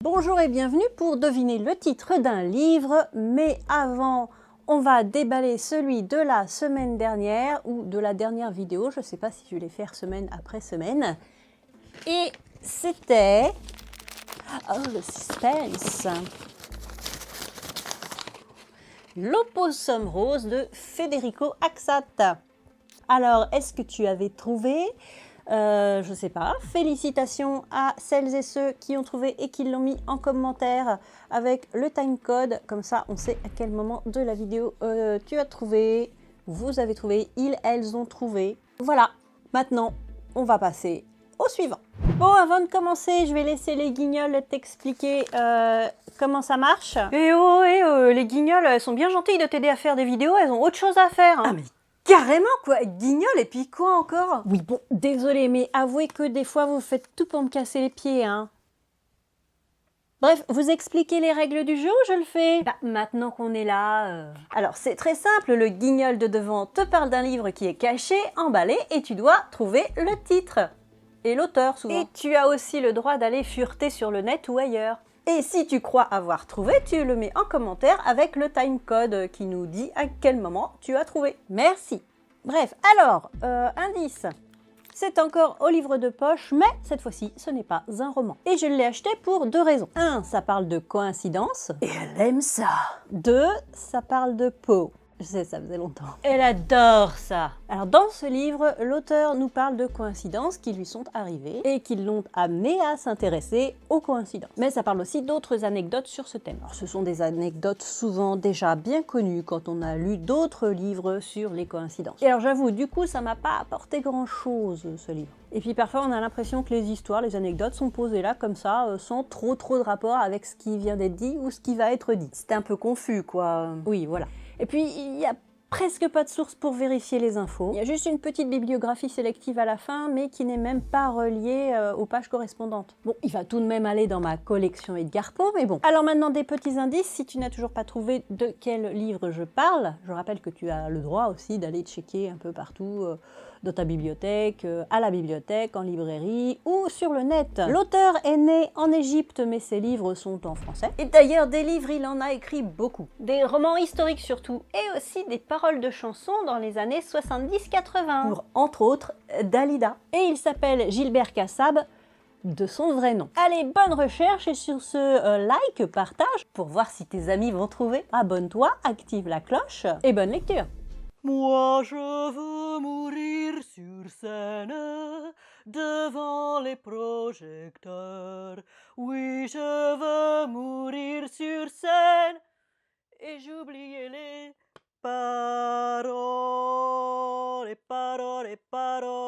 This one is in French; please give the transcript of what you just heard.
Bonjour et bienvenue pour deviner le titre d'un livre, mais avant, on va déballer celui de la semaine dernière ou de la dernière vidéo, je ne sais pas si je vais les faire semaine après semaine. Et c'était... Oh, le suspense! L'Opossum rose de Federico Axat. Alors, est-ce que tu avais trouvé? Je sais pas. Félicitations à celles et ceux qui ont trouvé et qui l'ont mis en commentaire avec le timecode. Comme ça, on sait à quel moment de la vidéo tu as trouvé, vous avez trouvé, elles ont trouvé. Voilà, maintenant, on va passer au suivant. Bon, avant de commencer, je vais laisser les guignols t'expliquer comment ça marche. Les guignols, elles sont bien gentilles de t'aider à faire des vidéos, elles ont autre chose à faire. Hein. Ah mais carrément quoi, guignol et puis quoi encore? Oui bon, désolé, mais avouez que des fois vous faites tout pour me casser les pieds, hein. Bref, vous expliquez les règles du jeu ou je le fais? Bah, maintenant qu'on est là... Alors, c'est très simple, le guignol de devant te parle d'un livre qui est caché, emballé, et tu dois trouver le titre. Et l'auteur, souvent. Et tu as aussi le droit d'aller fureter sur le net ou ailleurs. Et si tu crois avoir trouvé, tu le mets en commentaire avec le timecode qui nous dit à quel moment tu as trouvé. Merci. Bref, alors, indice. C'est encore au livre de poche, mais cette fois-ci, ce n'est pas un roman. Et je l'ai acheté pour deux raisons. 1, ça parle de coïncidence. Et elle aime ça. 2, ça parle de peau. Je sais, ça faisait longtemps. Elle adore ça. Alors dans ce livre, l'auteur nous parle de coïncidences qui lui sont arrivées et qui l'ont amené à s'intéresser aux coïncidences. Mais ça parle aussi d'autres anecdotes sur ce thème. Alors ce sont des anecdotes souvent déjà bien connues quand on a lu d'autres livres sur les coïncidences. Et alors j'avoue, du coup, ça m'a pas apporté grand-chose ce livre. Et puis parfois on a l'impression que les histoires, les anecdotes sont posées là comme ça, sans trop de rapport avec ce qui vient d'être dit ou ce qui va être dit. C'était un peu confus quoi. Oui, voilà. Et puis, il n'y a presque pas de source pour vérifier les infos. Il y a juste une petite bibliographie sélective à la fin, mais qui n'est même pas reliée aux pages correspondantes. Bon, il va tout de même aller dans ma collection Edgar Poe, mais bon. Alors maintenant, des petits indices, si tu n'as toujours pas trouvé de quel livre je parle, je rappelle que tu as le droit aussi d'aller checker un peu partout dans ta bibliothèque, à la bibliothèque, en librairie ou sur le net. L'auteur est né en Égypte, mais ses livres sont en français. Et d'ailleurs, des livres, il en a écrit beaucoup. Des romans historiques surtout, et aussi des paroles de chansons dans les années 70-80. Pour, entre autres, Dalida. Et il s'appelle Gilbert Cassab, de son vrai nom. Allez, bonne recherche et sur ce, like, partage, pour voir si tes amis vont trouver. Abonne-toi, active la cloche, et bonne lecture. Moi je veux mourir sur scène, devant les projecteurs. Oui, je veux mourir sur scène, et j'oubliais les paroles, les paroles, les paroles.